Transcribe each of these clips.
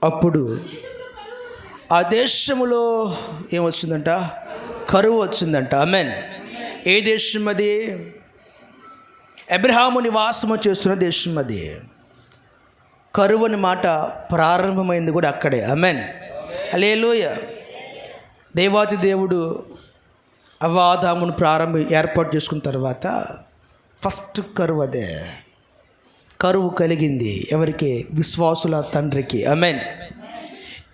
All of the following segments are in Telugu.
అప్పుడు ఆ దేశములో ఏమొచ్చిందంట? కరువు వచ్చిందంట. ఆమేన్. ఏ దేశం అది? అబ్రహాము నివాసము చేస్తున్న దేశం అది. కరువు అనే మాట ప్రారంభమైంది కూడా అక్కడే. ఆమేన్. హల్లెలూయా. దేవాతి దేవుడు అవ్వాదామును ఏర్పాటు చేసుకున్న తర్వాత ఫస్ట్ కరువు అదే. కరువు కలిగింది ఎవరికి? విశ్వాసుల తండ్రికి. ఆమేన్.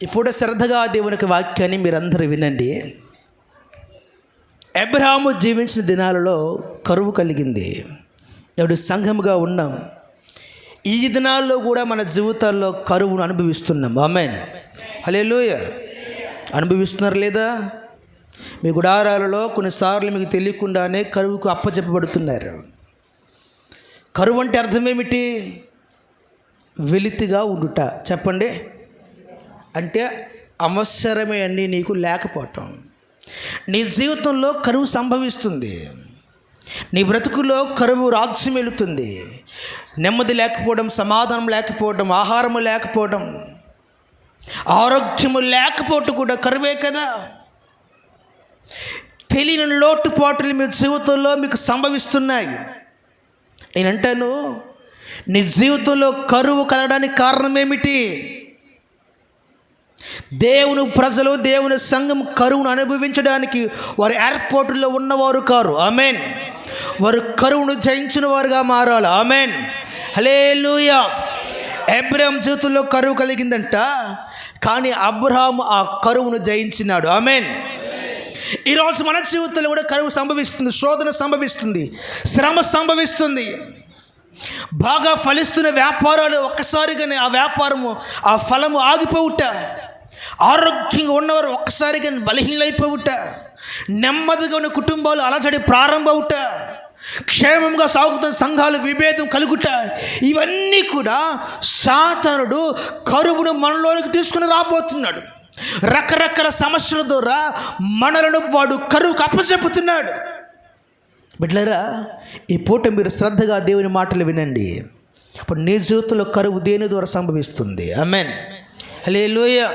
ఇప్పుడు శ్రద్ధగా దేవునికి వాక్యాన్ని మీరందరూ వినండి. అబ్రహాము జీవించిన దినాలలో కరువు కలిగింది. ఇప్పుడు సంఘముగా ఉన్నాం. ఈ దినాల్లో కూడా మన జీవితాల్లో కరువును అనుభవిస్తున్నాం. ఆమేన్. హల్లెలూయా. అనుభవిస్తున్నారు లేదా? మీ గుడారాలలో కొన్నిసార్లు మీకు తెలియకుండానే కరువుకు అప్పచెప్పబడుతున్నారు. కరువు అంటే అర్థం ఏమిటి? వెలితిగా ఉండుట. చెప్పండి. అంటే అవసరమే అన్నీ నీకు లేకపోవటం. నీ జీవితంలో కరువు సంభవిస్తుంది. నీ బ్రతుకులో కరువు రాజ్యం వెళుతుంది. నెమ్మది లేకపోవడం, సమాధానం లేకపోవడం, ఆహారము లేకపోవడం, ఆరోగ్యము లేకపోవటం కూడా కరువే కదా. తెలియని లోటుపాట్లు మీ జీవితంలో మీకు సంభవిస్తున్నాయి. నేనంటాను, నీ జీవితంలో కరువు కలగడానికి కారణం ఏమిటి? దేవుని ప్రజలు, దేవుని సంఘం కరువును అనుభవించడానికి వారు ఎయిర్పోర్టులో ఉన్నవారు కారు. ఆమేన్. వారు కరువును జయించిన వారుగా మారాలి. ఆమేన్. హల్లెలూయా. అబ్రహాం జీవితంలో కరువు కలిగిందంట, కానీ అబ్రహాము ఆ కరువును జయించినాడు. ఆమేన్. ఈరోజు మన జీవితంలో కూడా కరువు సంభవిస్తుంది, శోధన సంభవిస్తుంది, శ్రమ సంభవిస్తుంది. బాగా ఫలిస్తున్న వ్యాపారాలు ఒక్కసారిగానే ఆ వ్యాపారము, ఆ ఫలము ఆగిపోవుట. ఆరోగ్యంగా ఉన్నవారు ఒక్కసారిగా బలహీనైపోవుట. నెమ్మదిగా ఉన్న కుటుంబాలు అలజడి ప్రారంభవుట. క్షేమంగా సాగుతున్న సంఘాలు విభేదం కలుగుట. ఇవన్నీ కూడా సాతానుడు కరువును మనలోనికి తీసుకుని రాబోతున్నాడు. రకరకాల సమస్యల ద్వారా మనలను వాడు కరువుకు అప్పచెప్పుతున్నాడు. బిడ్డలారా, ఈ పూట మీరు శ్రద్ధగా దేవుని మాటలు వినండి. అప్పుడు నీ జీవితంలో కరువు దేని ద్వారా సంభవిస్తుంది? ఆమేన్. హల్లెలూయా.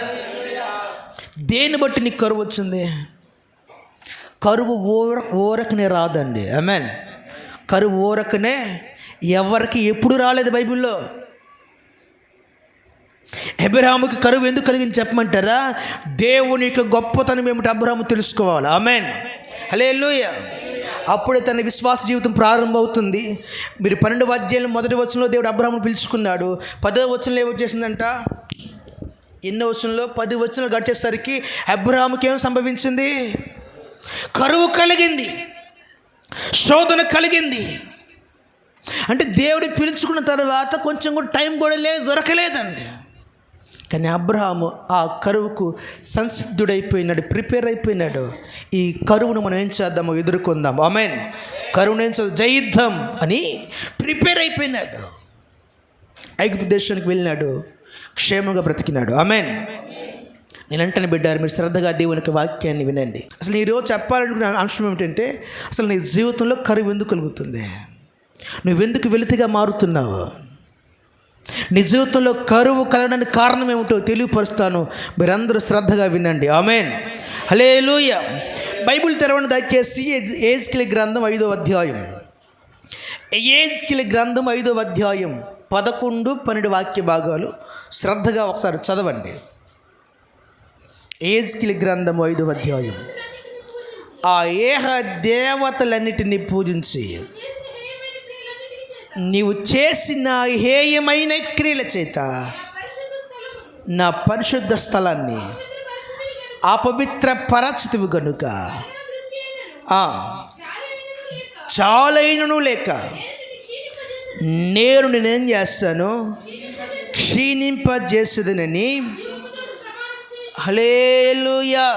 దేన్ని బట్టి నీకు కరువు వచ్చింది? కరువు ఊరకనే రాదండి. ఆమేన్. కరువు ఊరకనే ఎవరికి ఎప్పుడు రాలేదు బైబిల్లో. అబ్రహాముకి కరువు ఎందుకు కలిగింది చెప్పమంటారా? దేవుని యొక్క గొప్పతనం ఏమిటి అబ్రహాము తెలుసుకోవాలి. ఆమేన్. హల్లెలూయా. అప్పుడే తన విశ్వాస జీవితం ప్రారంభమవుతుంది. మీరు 12వ అధ్యాయం 1వ వచనంలో దేవుడు అబ్రహామును పిలుచుకున్నాడు. 10వ వచనంలో ఏమొచ్చేసిందంట? ఎన్నో వచనంలో 10 వచనాలు గడిచేసరికి అబ్రహాముకి ఏం సంభవించింది? కరువు కలిగింది, శోధన కలిగింది. అంటే దేవుడు పిలుచుకున్న తర్వాత కొంచెం కూడా టైం కూడా దొరకలేదండి. కానీ అబ్రహాము ఆ కరువుకు సంసిద్ధుడైపోయినాడు, ప్రిపేర్ అయిపోయినాడు. ఈ కరువును మనం ఏం చేద్దామో ఎదుర్కొందాం. ఆమేన్. కరువును ఏం చేద్దాం, జయిద్దాం అని ప్రిపేర్ అయిపోయినాడు. ఐగుప్తు దేశానికి వెళ్ళినాడు, క్షేమంగా బ్రతికినాడు. ఆమేన్. నేను అంటాను బిడ్డారు, మీరు శ్రద్ధగా దేవునికి వాక్యాన్ని వినండి. అసలు ఈరోజు చెప్పాలనుకున్న అంశం ఏమిటంటే, అసలు నీ జీవితంలో కరువు ఎందుకు కలుగుతుంది? నువ్వెందుకు వెలితిగా మారుతున్నావు? నీ జీవితంలో కరువు కలగడానికి కారణం ఏమిటో తెలియపరుస్తాను. మీరందరూ శ్రద్ధగా వినండి. ఆమేన్. హల్లెలూయా. బైబిల్ తెరవని దయచేసి యెహెజ్కేలు గ్రంథం 5వ అధ్యాయం, యెహెజ్కేలు గ్రంథం 5వ అధ్యాయం 11, 12 వాక్య భాగాలు శ్రద్ధగా ఒకసారి చదవండి. యెహెజ్కేలు గ్రంథం 5వ అధ్యాయం. ఆ ఏహ దేవతలన్నిటినీ పూజించి నీవు చేసిన హేయమైన క్రియల చేత నా పరిశుద్ధ స్థలాన్ని అపవిత్ర పరచితివి గనుక చాలైనను లేక నేనేం చేస్తాను, క్షీణింపజేసేదనని. హల్లెలూయా.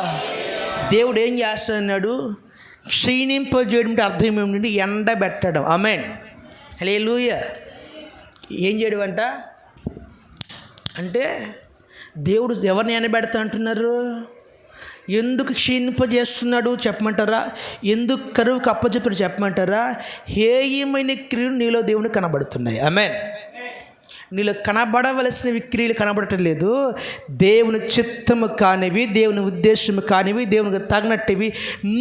దేవుడు ఏం చేస్తున్నాడు? క్షీణింపజేయడం అంటే అర్థం ఏమిటంటే ఎండబెట్టడం. ఆమేన్. హల్లెలూయా. ఏం చేయడం అంట అంటే దేవుడు ఎవరిని ఎండబెడతా అంటున్నారు? ఎందుకు క్షీణింపజేస్తున్నాడు చెప్పమంటారా? ఎందుకు కరువుకు అప్పచెప్పాడు చెప్పమంటారా? హేయమైన క్రియలు నీలో దేవుని కనబడుతున్నాయి. ఆమేన్. నీలో కనబడవలసినవి క్రియలు కనబడటం లేదు. దేవుని చిత్తము కానివి, దేవుని ఉద్దేశము కానివి, దేవునికి తగినట్టువి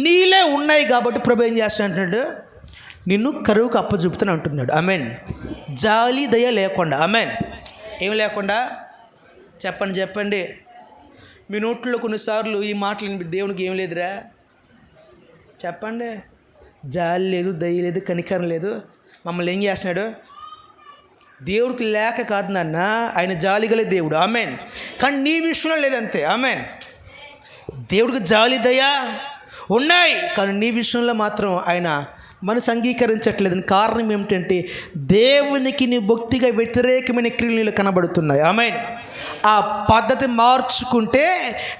నీలే ఉన్నాయి కాబట్టి ప్రభు ఏం చేస్తానంటున్నాడు, నిన్ను కరువుకు అప్పచెపుతాను అంటున్నాడు. ఆమెన్. జాలి దయ లేకుండా. ఆమెన్. ఏం లేకుండా? చెప్పండి. మీ నోట్లో కొన్నిసార్లు ఈ మాటలు దేవునికి ఏం లేదురా చెప్పండి. జాలి లేదు, దయ లేదు, కనికరం లేదు. మమ్మల్ని ఏం చేస్తున్నాడు? దేవుడికి లేక కాదు నాన్న, ఆయన జాలిగలే దేవుడు. ఆమెన్. కానీ నీ విషయంలో లేదంతే. ఆమెన్. దేవుడికి జాలి దయ ఉన్నాయి, కానీ నీ విషయంలో మాత్రం ఆయన మనసు అంగీకరించట్లేదు. కారణం ఏమిటంటే దేవునికి నీ భక్తిగా వ్యతిరేకమైన క్రియలు కనబడుతున్నాయి. ఆమెన్. ఆ పద్ధతి మార్చుకుంటే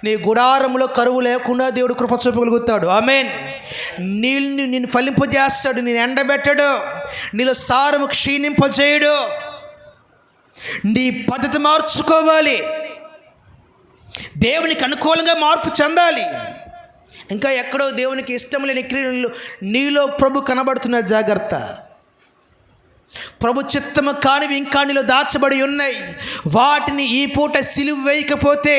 నీ గుడారంలో కరువు లేకుండా దేవుడు కృప చూపగలుగుతాడు. ఆమెన్. నిన్ను ఫలింపజేస్తాడు, నేను ఎండబెట్టడు, నీలో సారము క్షీణింపజేయడు. నీ పద్ధతి మార్చుకోవాలి, దేవునికి అనుకూలంగా మార్పు చెందాలి. ఇంకా ఎక్కడో దేవునికి ఇష్టం లేని క్రియలు నీలో ప్రభు కనబడుతున్న జాగ్రత్త. ప్రభు చిత్తము కానివి ఇంకా నీలో దాచబడి ఉన్నాయి. వాటిని ఈ పూట సిలువ వేయకపోతే,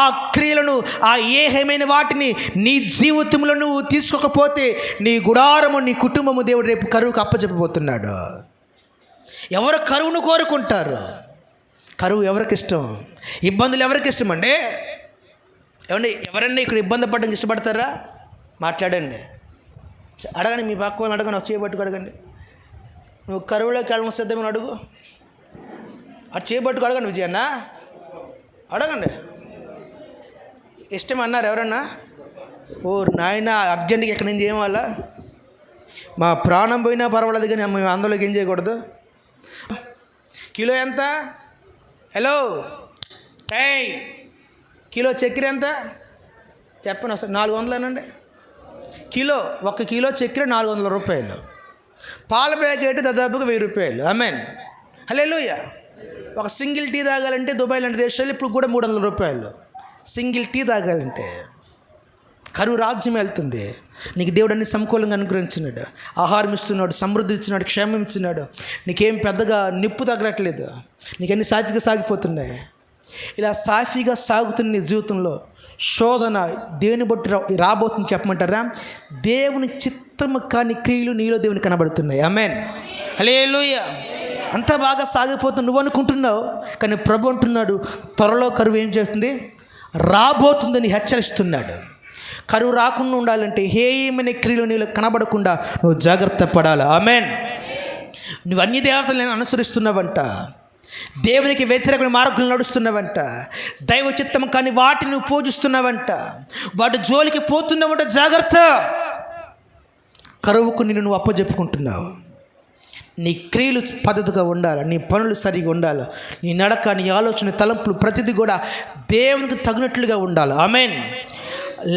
ఆ క్రియలను, ఆ ఏహమైన వాటిని నీ జీవితంలో నువ్వు తీసుకోకపోతే, నీ గుడారము, నీ కుటుంబము దేవుడు రేపు కరువుకు అప్పచెప్పబోతున్నాడు. ఎవరు కరువును కోరుకుంటారు? కరువు ఎవరికి ఇష్టం? ఇబ్బందులు ఎవరికి ఇష్టం అండి? ఏమండి, ఎవరన్నా ఇక్కడ ఇబ్బంది పడడానికి ఇష్టపడతారా? మాట్లాడండి, అడగండి. మీ పక్క వాళ్ళని అడగండి, చేయబట్టుకు అడగండి. నువ్వు కరువులోకి వెళ్ళడం సిద్ధమని అడుగు, అది చేయబట్టుకు అడగండి. విజయన్న అడగండి. ఇష్టం అన్నారు ఎవరన్నా? ఓ నాయన, అర్జెంట్గా ఎక్కడి నుంచి ఏం వాళ్ళ మా ప్రాణం పోయినా పర్వాలేదు, కానీ మేము అందులోకి ఏం చేయకూడదు. కిలో ఎంత? హలో కిలో చక్కెర ఎంత చెప్పండి ఒకసారి. 400 కిలో. 1 కిలో చక్కెర 400 రూపాయలు. పాల ప్యాకెట్ దాదాపుగా 1000 రూపాయలు. ఆమెన్. హల్లెలూయా. ఒక సింగిల్ టీ తాగాలంటే దుబాయ్ లాంటి దేశాలు ఇప్పుడు కూడా 300 రూపాయలు సింగిల్ టీ తాగాలంటే. కరువు రాజ్యం వెళ్తుంది. నీకు దేవుడు అన్ని సమకూలంగా అనుగ్రహించినాడు, ఆహారం ఇస్తున్నాడు, సమృద్ధి ఇచ్చినాడు, క్షేమం ఇచ్చినాడు. నీకేం పెద్దగా నిప్పు తగలట్లేదు, నీకన్నీ సాఫీగా సాగిపోతున్నాయి. ఇలా సాఫీగా సాగుతున్న నీ జీవితంలో శోధన దేని బట్టి రాబోతుంది చెప్పమంటారా? దేవుని చిత్తము కాని క్రియలు నీలో దేవుని కనబడుతున్నాయి. ఆమెన్. హల్లెలూయా. అంత బాగా సాగిపోతుంది నువ్వు అనుకుంటున్నావు, కానీ ప్రభు అంటున్నాడు త్వరలో కరువు ఏం చేస్తుంది, రాబోతుందని హెచ్చరిస్తున్నాడు. కరువు రాకుండా ఉండాలంటే హేయమైన క్రియలు నీలో కనబడకుండా నువ్వు జాగ్రత్త పడాలి. ఆమెన్. నువ్వు అన్ని దేవతలను అనుసరిస్తున్నావంట, దేవునికి వ్యతిరేకమైన మార్గంలో నడుస్తున్నావంట, దైవ చిత్తం కానీ వాటిని నువ్వు పూజిస్తున్నావంట, వాటి జోలికి పోతున్నావంట. జాగ్రత్త. కరువుకు నిన్ను నువ్వు అప్పచెప్పుకుంటున్నావు. నీ క్రియలు పద్ధతిగా ఉండాలి, నీ పనులు సరిగా ఉండాలి, నీ నడక, నీ ఆలోచన, తలంపులు ప్రతిదీ కూడా దేవునికి తగినట్లుగా ఉండాలి. ఆమెన్.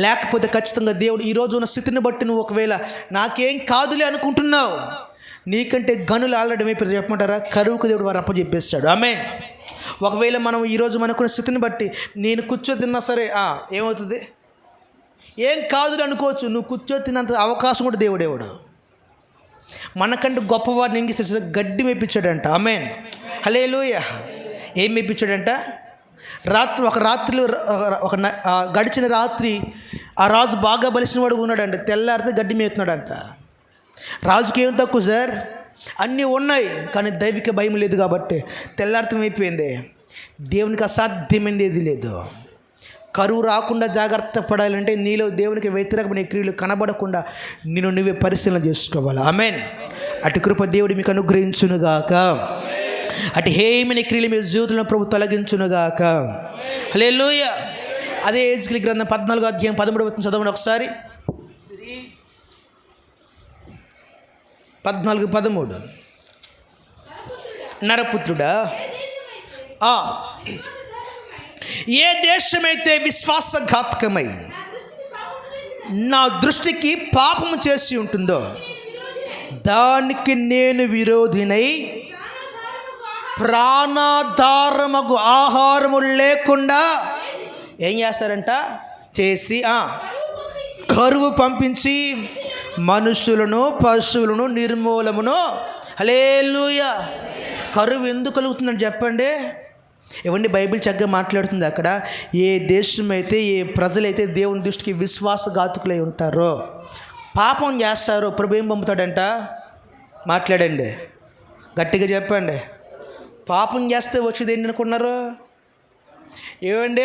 లేకపోతే ఖచ్చితంగా దేవుడు ఈరోజు ఉన్న స్థితిని బట్టి నువ్వు ఒకవేళ నాకేం కాదులే అనుకుంటున్నావు, నీకంటే గనులు ఆల్రెడీ అయిపోయి చెప్పమంటారా? కరువుకు దేవుడు వారు అప్పచెప్పేస్తాడు. ఆమెన్. ఒకవేళ మనం ఈరోజు మనకున్న స్థితిని బట్టి నేను కూర్చో తిన్నా సరే ఏమవుతుంది, ఏం కాదులే అనుకోవచ్చు. నువ్వు కూర్చో తిన్నంత అవకాశం కూడా దేవుడేవాడు. మనకంటే గొప్పవాడిని ఏం చేస్తాడు? గడ్డి మెప్పించాడంట. ఆమెన్. హల్లెలూయా. ఏం మెప్పించాడంట? గడిచిన రాత్రి ఆ రాజు బాగా బలిసిన వాడు ఉన్నాడంట. తెల్లారితే గడ్డి మేపుతున్నాడంట. రాజుకి ఏం తక్కువ సార్, అన్నీ ఉన్నాయి, కానీ దైవిక భయం లేదు కాబట్టి తెల్లారితం అయిపోయింది. దేవునికి అసాధ్యమైంది ఏది లేదు. కరువు రాకుండా జాగ్రత్త పడాలంటే నీలో దేవునికి వ్యతిరేకమైన క్రియలు కనబడకుండా నేను నువ్వే పరిశీలన చేసుకోవాలి. ఆమెన్. అటు కృప దేవుడు మీకు అనుగ్రహించునుగాక. అటు హేయమైన క్రియలు మీ జీవితంలో ప్రభు తొలగించునుగాక. హల్లెలూయా. అదే హెజ్కేలు గ్రంథం 14వ అధ్యాయం 13వ చదవండి ఒకసారి. 14:13. నరపుత్రుడా, ఏ దేశమైతే విశ్వాసఘాతకమై నా దృష్టికి పాపము చేసి ఉంటుందో దానికి నేను విరోధినై ప్రాణాధారమగు ఆహారము లేకుండా ఏం చేస్తారంట? చేసి కరువు పంపించి మనుషులను పశువులను నిర్మూలమును. హల్లెలూయా. కరువు ఎందుకు కలుగుతుందని చెప్పండి. ఇవన్నీ బైబిల్ చక్కగా మాట్లాడుతుంది. అక్కడ ఏ దేశం అయితే, ఏ ప్రజలైతే దేవుని దృష్టికి విశ్వాసఘాతుకులై ఉంటారో, పాపం చేస్తారో ప్రభు ఏం పంపుతాడంట? మాట్లాడండి, గట్టిగా చెప్పండి. పాపం చేస్తే వచ్చేది ఏంటి అనుకున్నారు? ఏమండి,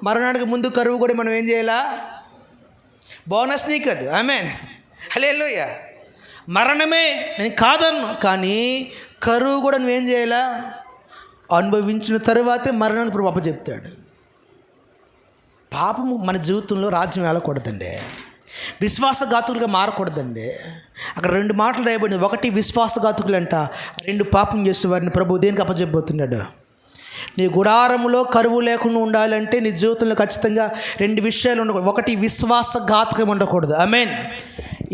మరణానికి ముందు కరువు కూడా మనం ఏం చేయాలా? బోనస్ నీకు అది. ఆమేన్, హల్లెలూయా. మరణమే నేను కాదన్ను, కానీ కరువు కూడా నువ్వేం చేయాలా? అనుభవించిన తరువాతే మరణానికి ప్రభు అప్పచెప్తాడు. పాపము మన జీవితంలో రాజ్యం వెళ్ళకూడదండి. విశ్వాసఘాతుకులుగా మారకూడదండి. అక్కడ 2 మాటలు రాయబడింది. 1 విశ్వాసఘాతుకులు అంట, 2 పాపం చేసే వారిని ప్రభు దేనికి అప్పచెప్పబోతున్నాడు? నీ గుడారములో కరువు లేకుండా ఉండాలంటే నీ జీవితంలో ఖచ్చితంగా 2 విషయాలు ఉండకూడదు. 1 విశ్వాసఘాతకం ఉండకూడదు. ఆమేన్.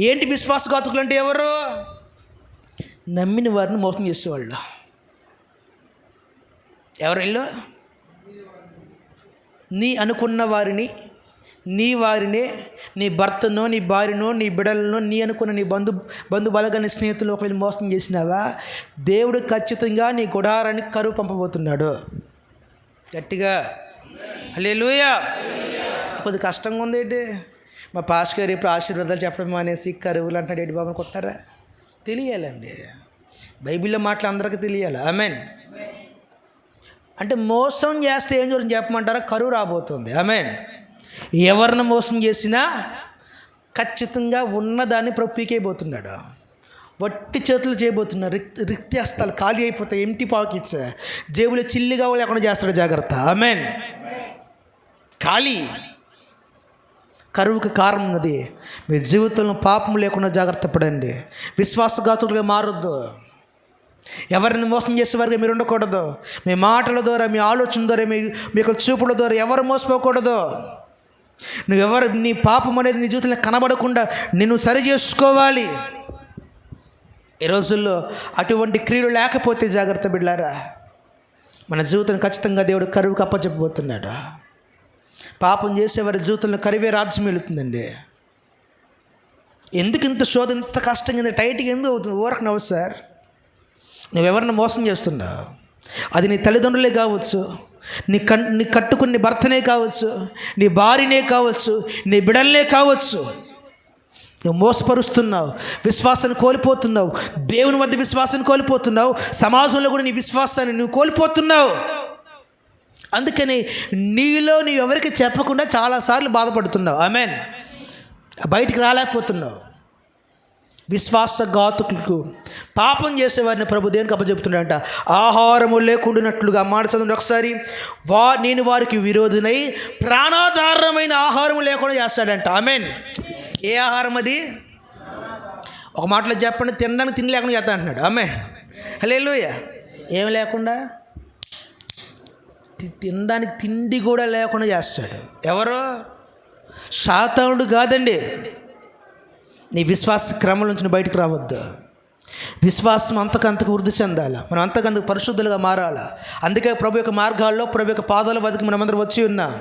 ఏంటి విశ్వాసఘాతకులు అంటే? ఎవరు? నమ్మిన వారిని మోసం చేసేవాళ్ళు. ఎవరు వీళ్ళు? నీ అనుకున్న వారిని, నీ వారినే, నీ భర్తనో, నీ భార్యనో, నీ బిడ్డలను, నీ అనుకున్న నీ బంధు బలగాని స్నేహితులు ఒకవేళ మోసం చేసినావా, దేవుడు ఖచ్చితంగా నీ గుడారానికి కరువు పంపబోతున్నాడు. గట్టిగా హల్లెలూయా. కొద్ది కష్టంగా ఉంది ఏంటి? మా పాస్టర్ గారు ఇప్పుడు ఆశీర్వాదాలు చెప్పడం మానేసి కరువులు అంటాడు ఏంటి బాబు కొట్టారా? తెలియాలండి, బైబిల్లో మాటలు అందరికీ తెలియాలి. ఆమేన్. అంటే మోసం చేస్తే ఏం జరుగుతుంది చెప్పమంటారా? కరువు రాబోతుంది. ఆమేన్. ఎవరిని మోసం చేసినా ఖచ్చితంగా ఉన్నదాన్ని ప్రభు పీకేయబోతున్నాడు. వట్టి చేతులు చేయబోతున్నారు. రిక్తి హస్తాలు ఖాళీ అయిపోతాయి. ఎంటీ పాకెట్స్, జేబులో చిల్లిగా లేకుండా చేస్తాడు. జాగ్రత్త. ఆమేన్. ఖాళీ. కరువుకి కారణం అది. మీ జీవితంలో పాపం లేకుండా జాగ్రత్త పడండి. విశ్వాసఘాతులుగా మారొద్దు. ఎవరిని మోసం చేసేవారుగా మీరు ఉండకూడదు. మీ మాటల ద్వారా, మీ ఆలోచన ద్వారా, మీ యొక్క చూపుల ద్వారా ఎవరు మోసపోకూడదు. నీ పాపం అనేది నీ జీవితంలో కనబడకుండా నిన్ను సరి చేసుకోవాలి. ఈ రోజుల్లో అటువంటి క్రియలు లేకపోతే జాగ్రత్త బిడ్డలారా, మన జీవితం ఖచ్చితంగా దేవుడు కరువుకు అప్పచెప్పబోతున్నాడు. పాపం చేసేవారి జీవితంలో కరువే రాజ్యం వెళుతుందండి. ఎందుకు ఇంత శోధ, ఇంత కష్టంగా, ఇంత టైట్గా ఎందుకు అవుతుంది? ఊరకు నవ్వు సార్. నువ్వెవరిని మోసం చేస్తున్నావు? అది నీ తల్లిదండ్రులే కావచ్చు, నీ కట్టుకుని భర్తనే కావచ్చు, నీ భార్యనే కావచ్చు, నీ బిడ్డలనే కావచ్చు. నువ్వు మోసపరుస్తున్నావు, విశ్వాసాన్ని కోల్పోతున్నావు, దేవుని వద్ద విశ్వాసాన్ని కోల్పోతున్నావు, సమాజంలో కూడా నీ విశ్వాసాన్ని నువ్వు కోల్పోతున్నావు. అందుకని నీలో నీవు ఎవరికి చెప్పకుండా చాలాసార్లు బాధపడుతున్నావు. ఆమేన్. బయటికి రాలేకపోతున్నావు. విశ్వాసఘాతుకులకు, పాపం చేసేవారిని ప్రభు దేనికి అప్పచెప్తున్నాడంట? ఆహారము లేకుండానట్లుగా. మాట చదవండి ఒకసారి. నేను వారికి విరోధినై ప్రాణాధారమైన ఆహారము లేకుండా చేస్తాడంట. ఆమేన్. ఏ ఆహారం అది? ఒక మాటలో చెప్పండి, తినడానికి తిండి లేకుండా చేస్తా అంటున్నాడు. ఆమేన్, హల్లెలూయా. ఏమి లేకుండా? తినడానికి తిండి కూడా లేకుండా చేస్తాడు. ఎవరు? సాతానుడు కాదండి. నీ విశ్వాస క్రమం నుంచి బయటకు రావద్దు. విశ్వాసం అంతకంతకు వృద్ధి చెందాలి. మనం అంతకంతకు పరిశుద్ధులుగా మారాలి. అందుకే ప్రభు యొక్క మార్గాల్లో, ప్రభు యొక్క పాదాల వద్దకు మనమందరం వచ్చి ఉన్నాం.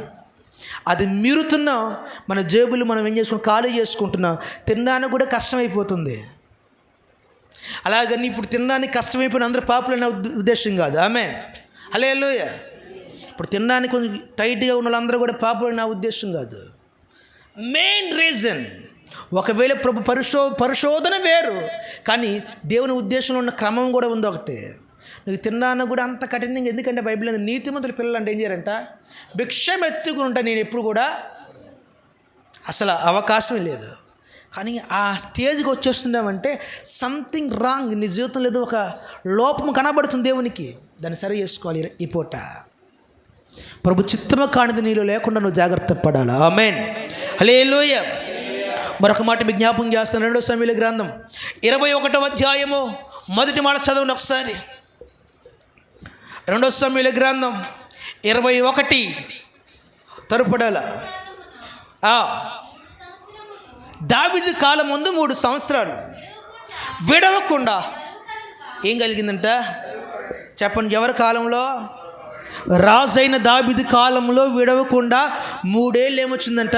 అది మీరుతున్నాం. మన జేబులు మనం ఏం చేసుకుని ఖాళీ చేసుకుంటున్నాం. తినడానికి కూడా కష్టమైపోతుంది. అలాగని ఇప్పుడు తినడానికి కష్టమైపోయిన అందరూ పాపులైన ఉద్దేశం కాదు. ఆమేన్, హల్లెలూయా. ఇప్పుడు తినడానికి కొంచెం టైట్గా ఉన్న వాళ్ళందరూ కూడా పాపులైన ఉద్దేశం కాదు. మెయిన్ రీజన్, ఒకవేళ ప్రభు పరిశోధన వేరు, కానీ దేవుని ఉద్దేశంలో ఉన్న క్రమం కూడా ఉంది ఒకటి. నువ్వు తిన్నాను కూడా అంత కఠినంగా. ఎందుకంటే బైబిల్ నీతిమంతుల పిల్లలు అంటే ఏం చేయారంట? భిక్షం ఎత్తుకుని ఉంటా. నేను ఎప్పుడు కూడా అసలు అవకాశమే లేదు. కానీ ఆ స్టేజ్కి వచ్చేస్తున్నామంటే సంథింగ్ రాంగ్. నీ జీవితంలో ఏదో ఒక లోపం కనబడుతుంది దేవునికి. దాన్ని సరి చేసుకోవాలి. ఈ పూట ప్రభు చిత్తమ కానిది నీలో లేకుండా నువ్వు జాగ్రత్త పడాలి. ఆమేన్, హల్లెలూయా. మరొక మాట మీకు జ్ఞాపకం చేస్తాను. 2 సమూయేలు గ్రంథం 21వ అధ్యాయము మొదటి మాట చదవండి ఒకసారి. 2 సమూయేలు గ్రంథం 21 తరుపడాల. దావీదు కాలం ముందు 3 సంవత్సరాలు విడవకుండా ఏం కలిగిందంట? చెప్పండి. ఎవరి కాలంలో? రాజైన దావీదు కాలంలో విడవకుండా 3 ఏళ్ళు ఏమొచ్చిందంట?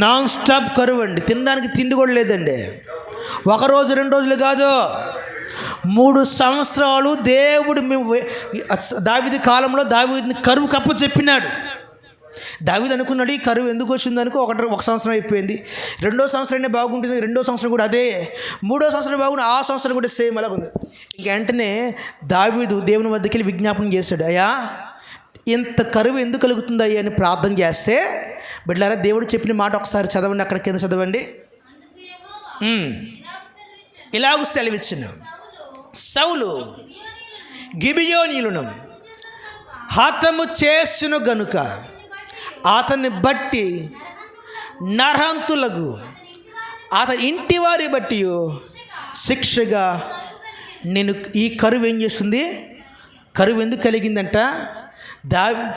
నాన్ స్టాప్ కరువు అండి. తినడానికి తిండి కూడా లేదండి. 1 రోజు 2 రోజులు కాదు, 3 సంవత్సరాలు దేవుడు దావీదు కాలంలో దావీదుని కరువు కప్ప చెప్పినాడు. దావీదు అనుకున్నాడు ఈ కరువు ఎందుకు వచ్చిందనుకో ఒక సంవత్సరం అయిపోయింది, 2వ సంవత్సరం బాగుంటుంది, 2వ సంవత్సరం కూడా అదే, 3వ సంవత్సరం బాగుంది, ఆ సంవత్సరం కూడా సేమ్ అలాగ ఉంది. ఇంక వెంటనే దావీదు దేవుని వద్దకు వెళ్ళి విజ్ఞాపనం చేశాడు, అయ్యా ఇంత కరువు ఎందుకు కలుగుతుంది అయ్యా అని ప్రార్థన చేస్తే, బిడ్డలారా దేవుడు చెప్పిన మాట ఒకసారి చదవండి, అక్కడ కింద చదవండి. ఇలాగ సెలవిచ్చిన సౌలు గిబియోనీయులను హతము చేసును గనుక అతన్ని బట్టి నరహంతులకు అతని ఇంటి వారి బట్టి శిక్షగా నేను ఈ కరువు ఏం చేస్తుంది, కరువు ఎందుకు కలిగిందంట,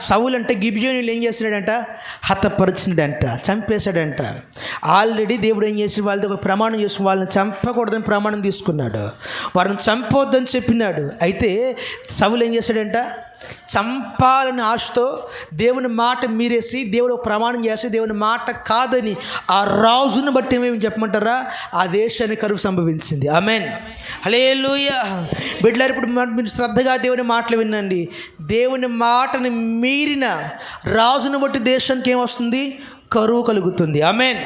సౌలు అంటే గిబియోనీయులు ఏం చేస్తున్నాడంట, హతపరిచినాడంట, చంపేశాడంట. ఆల్రెడీ దేవుడు ఏం చేసి వాళ్ళతో ఒక ప్రమాణం చేసి వాళ్ళని చంపకూడదని ప్రమాణం తీసుకున్నాడు, వారిని చంపవద్దని చెప్పినాడు. అయితే సౌలు ఏం చేశాడంట, చంపాలని ఆశతో దేవుని మాట మీరేసి దేవుడు ఒక ప్రమాణం చేసి దేవుని మాట కాదని ఆ రాజును బట్టి ఏమేమి చెప్పమంటారా, ఆ దేశానికి కరువు సంభవించింది. ఆమేన్, హల్లెలూయా. బిడ్డలారు ఇప్పుడు మీరు శ్రద్ధగా దేవుని మాటలు వినండి. దేవుని మాటను మీరిన రాజును బట్టి దేశానికి ఏమొస్తుంది, కరువు కలుగుతుంది. ఆమేన్.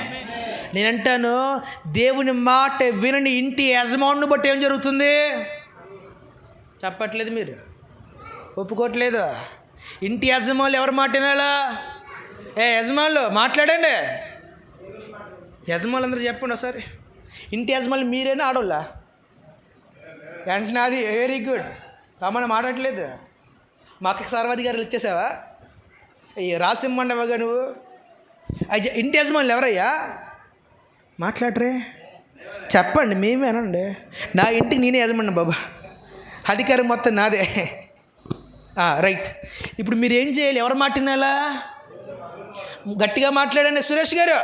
నేనంటాను దేవుని మాట వినని ఇంటి యజమానుని బట్టి ఏం జరుగుతుంది, చెప్పట్లేదు, మీరు ఒప్పుకోవట్లేదు. ఇంటి యజమానులు ఎవరు మాట వినాలా, యజమానులు మాట్లాడండి, యజమానులు అందరూ చెప్పండి ఒకసారి. ఇంటి యజమానులు మీరేనా ఆడోళ్ళ, వెంటనే అది వెరీ గుడ్, కామన్ మాట్లాడట్లేదు. మా అక్కకి సర్వాధికారులు ఇచ్చేసావా, రాసిమ్మండవగా నువ్వు. అయ్యా ఇంటి యజమానులు ఎవరయ్యా, మాట్లాడరే, చెప్పండి, మేమేనండి, నా ఇంటికి నేనే యజమాని బాబా, అధికారం మొత్తం నాదే. రైట్. ఇప్పుడు మీరు ఏం చేయాలి, ఎవరు మాట్లాడినాలా, గట్టిగా మాట్లాడండి. సురేష్ గారు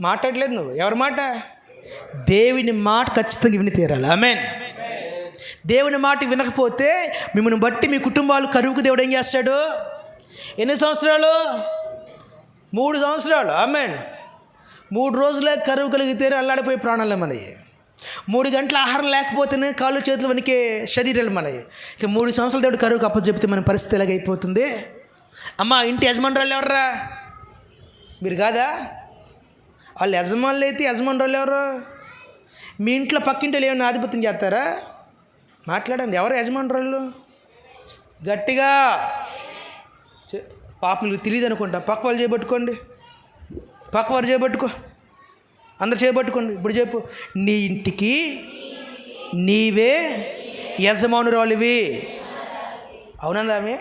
మాట్లాడలేదు, నువ్వు ఎవరి మాట, దేవుని మాట ఖచ్చితంగా విని తీరాలి. ఆమేన్. దేవుని మాట వినకపోతే మిమ్మల్ని బట్టి మీ కుటుంబాలు కరువుకు దేవుడు ఏం చేస్తాడు, ఎన్ని సంవత్సరాలు, 3 సంవత్సరాలు. ఆమేన్. 3 రోజులే కరువు కలిగితే అల్లాడిపోయే ప్రాణాలు మనవి, 3 గంటల ఆహారం లేకపోతేనే కాళ్ళు చేతులు వనికే శరీరాలు మనవి. ఇక 3 సంవత్సరాల దేవుడు కరువుకు అప్పచెప్తే మన పరిస్థితి ఎలాగైపోతుంది. అమ్మ ఇంటి యజమానురాలు ఎవర్రా, మీరు కాదా, వాళ్ళు యజమానులు అయితే యజమానురాలు ఎవరు, మీ ఇంట్లో పక్కింటి ఏమైనా ఆధిపత్యం చేస్తారా, మాట్లాడండి, ఎవరు యజమానురాలు, గట్టిగా. పాప మీకు తెలియదు అనుకుంటా, పక్క వాళ్ళు చేపట్టుకోండి, పక్క వారు చేపట్టుకో, అందరు చేపట్టుకోండి. ఇప్పుడు చెప్పు, నీ ఇంటికి నీవే యజమానురాలివి. అవునందామే,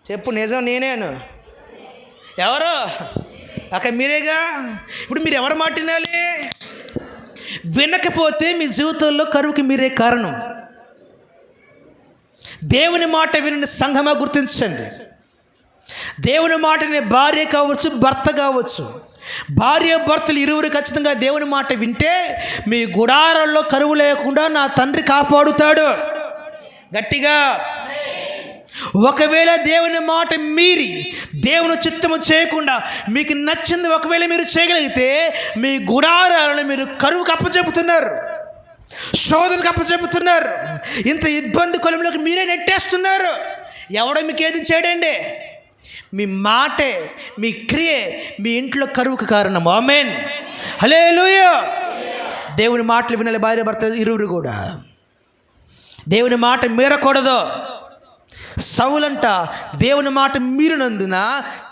చెప్పు, నిజం నేనేను, ఎవరు అక్క మీరేగా. ఇప్పుడు మీరు ఎవరు మాట వినాలి, వినకపోతే మీ జీవితంలో కరువుకి మీరే కారణం. దేవుని మాట వినని సంఘమా గుర్తించండి. దేవుని మాటని భార్య కావచ్చు, భర్త కావచ్చు, భార్య భర్తలు ఇరువురు ఖచ్చితంగా దేవుని మాట వింటే మీ గుడారాల్లో కరువు లేకుండా నా తండ్రి కాపాడుతాడు. గట్టిగా. ఒకవేళ దేవుని మాట మీరి దేవుని చిత్తము చేయకుండా మీకు నచ్చింది ఒకవేళ మీరు చేయగలిగితే మీ గుడారాలను మీరు కరువుకు అప్పచెపుతున్నారు, శోధనకు అప్పచెపుతున్నారు, ఇంత ఇబ్బంది కొలంలోకి మీరే నెట్టేస్తున్నారు. ఎవడో మీకు ఏది చేయడండి, మీ మాటే, మీ క్రియే మీ ఇంట్లో కరువుకు కారణం. ఆమేన్, హల్లెలూయా. దేవుని మాటలు వినాలి భార్య భర్త ఇరువురు కూడా. దేవుని మాట మీరకూడదు. సౌలంట దేవుని మాట మీరినందున,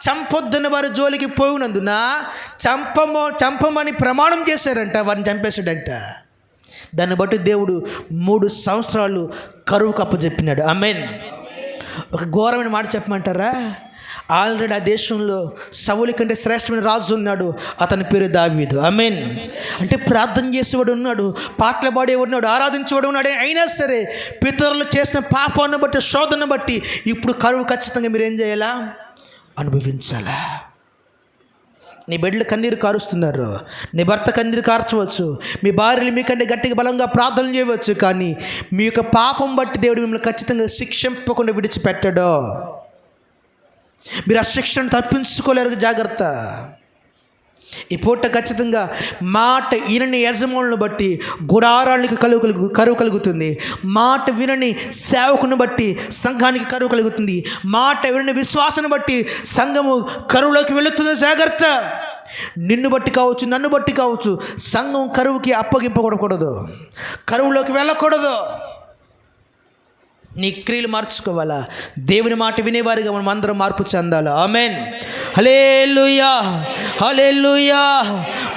చంపొద్దున్న వారి జోలికి పోయినందున చంపమని ప్రమాణం చేశారంట, వారిని చంపేశాడంట. దాన్ని బట్టి దేవుడు 3 సంవత్సరాలు కరువుకు అప్పచెప్పినాడు. ఆమేన్. ఒక ఘోరమైన మాట చెప్పమంటారా, ఆల్రెడీ ఆ దేశంలో సౌలు కంటే శ్రేష్టమైన రాజు ఉన్నాడు, అతని పేరు దావీదు. ఆమేన్. అంటే ప్రార్థన చేసేవాడు ఉన్నాడు, పాటలు పాడేవాడు ఉన్నాడు, ఆరాధించేవాడు ఉన్నాడు. అయినా సరే పితరులు చేసిన పాపాన్ని బట్టి, శోధనను బట్టి ఇప్పుడు కరువు ఖచ్చితంగా మీరు ఏం చేయాలా, అనుభవించాలా. నీ బిడ్డలు కన్నీరు కారుస్తున్నారు, నీ భర్త కన్నీరు కార్చవచ్చు, మీ భార్యలు మీకంటే గట్టిగా బలంగా ప్రార్థనలు చేయవచ్చు, కానీ మీ యొక్క పాపం బట్టి దేవుడు మిమ్మల్ని ఖచ్చితంగా శిక్షింపకుండా విడిచిపెట్టడు. మీరు ఆ శిక్షను తప్పించుకోలేరు. జాగ్రత్త. ఈ పూట ఖచ్చితంగా మాట వినని యజమానులను బట్టి గుడారానికి కరువు కలుగుతుంది. మాట వినని సేవకుని బట్టి సంఘానికి కరువు కలుగుతుంది. మాట వినని విశ్వాసాన్ని బట్టి సంఘము కరువులోకి వెళుతుంది. జాగ్రత్త. నిన్ను బట్టి కావచ్చు, నన్ను బట్టి కావచ్చు, సంఘం కరువుకి అప్పగింపకూడదు, కరువులోకి వెళ్ళకూడదు. నీ క్రియలు మార్చుకోవాలా? దేవుని మాట వినేవారిగా మనం అందరం మార్పు చెందాలి. ఆమెన్. హల్లెలూయా, హల్లెలూయా.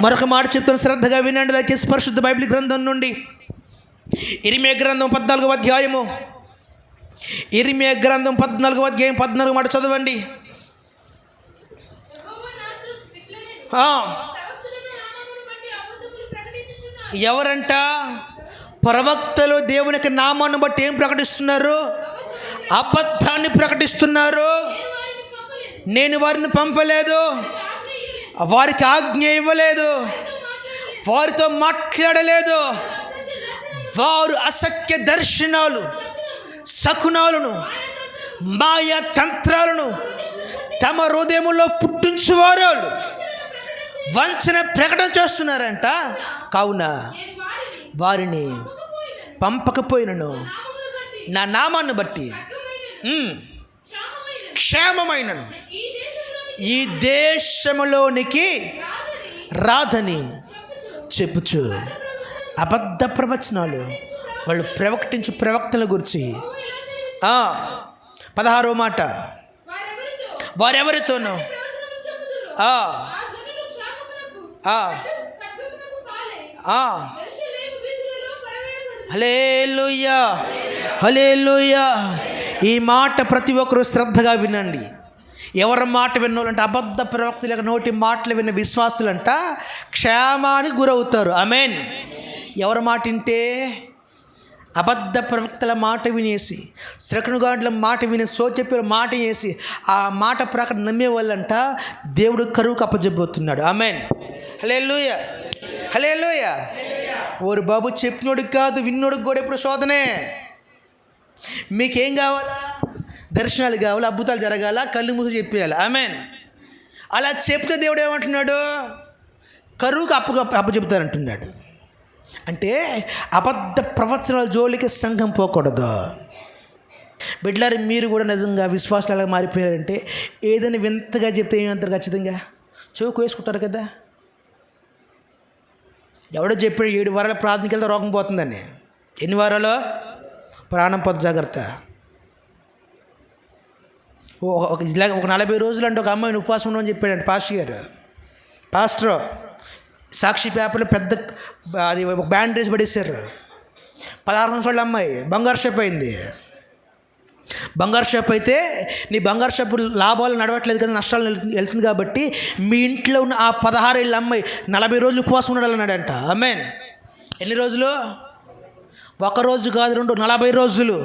మరొక మాట చెప్తాను, శ్రద్ధగా వినండి దయచేసి. పరిశుద్ధ బైబిల్ గ్రంథం నుండి ఇర్మియా గ్రంథం 14వ అధ్యాయము, ఇర్మియా గ్రంథం 14వ అధ్యాయం 14వ మాట చదవండి. ఎవరంట? ప్రవక్తలు దేవునికి నామాన్ని బట్టి ఏం ప్రకటిస్తున్నారు? అబద్ధాన్ని ప్రకటిస్తున్నారు. నేను వారిని పంపలేదు, వారికి ఆజ్ఞ ఇవ్వలేదు, వారితో మాట్లాడలేదు. వారు అసత్య దర్శనాలు, శకునాలను, మాయా తంత్రాలను తమ హృదయములో పుట్టించువారు వంచన ప్రకటన చేస్తున్నారంట. కావున వారిని పంపకపోయినను నా నామాన్ని బట్టి క్షేమమైనను ఈ దేశంలోనికి రాదని చెప్పుచు అబద్ధ ప్రవచనాలు వాళ్ళు ప్రవక్తించు ప్రవక్తల గురించి. 16వ మాట, వారెవరితోనూ హల్లెలూయా, హల్లెలూయా. ఈ మాట ప్రతి ఒక్కరూ శ్రద్ధగా వినండి. ఎవరి మాట విన్నోళ్ళంటే అబద్ధ ప్రవక్తల నోటి మాటలు విన్న విశ్వాసులంట క్షేమానికి గురవుతారు. ఆమేన్. ఎవరి మాట వింటే? అబద్ధ ప్రవక్తల మాట వినేసి, శ్రకనుగాడ్ల మాట విని, చెప్పే మాట వేసి ఆ మాట ప్రకారం నమ్మే వాళ్ళంట దేవుడు కరువుకు అప్పజెప్పబోతున్నాడు. ఆమేన్. హల్లెలూయా, హల్లెలూయా. ఓరు బాబు, చెప్పినోడికి కాదు విన్నోడికి కూడా ఎప్పుడు శోధనే. మీకేం కావాలా? దర్శనాలు కావాలి, అద్భుతాలు జరగాల, కళ్ళు మూసి చెప్పేయాలి. ఆమేన్. అలా చెప్తే దేవుడు ఏమంటున్నాడు? కరువుకు అప్పచెప్తారంటున్నాడు. అంటే అబద్ధ ప్రవచనాల జోలికి సంఘం పోకూడదు. బిడ్డలారు, మీరు కూడా నిజంగా విశ్వాసాలు అలా మారిపోయారంటే ఏదైనా వింతగా చెప్తే ఏమంటారు? ఖచ్చితంగా చౌకు వేసుకుంటారు కదా. ఎవడో చెప్పాడు 7 వారాల ప్రార్థనకి వెళ్తే రోగం పోతుందని. ఎన్ని వారాలు? ప్రాణం పోత, జాగ్రత్త. ఇలాగ ఒక 40 రోజులు అంటే ఒక అమ్మాయిని ఉపవాసం ఉండమని చెప్పాడంట పాస్టర్. సాక్షి పేపర్లో పెద్ద అది ఒక బ్యాండేజ్ పడేసారు. 16 సంవత్సరాల అమ్మాయి, బంగారు షాప్ అయింది. బంగారు షాప్ అయితే నీ బంగారు షాపు లాభాలు నడవట్లేదు కదా, నష్టాలు వెళ్తుంది కాబట్టి మీ ఇంట్లో ఉన్న ఆ 16 ఏళ్ళ అమ్మాయి 40 రోజులు ఉపవాసం ఉండాలన్నాడంట. ఆమేన్. ఎన్ని రోజులు? 1 రోజు కాదు, 2, 40 రోజులు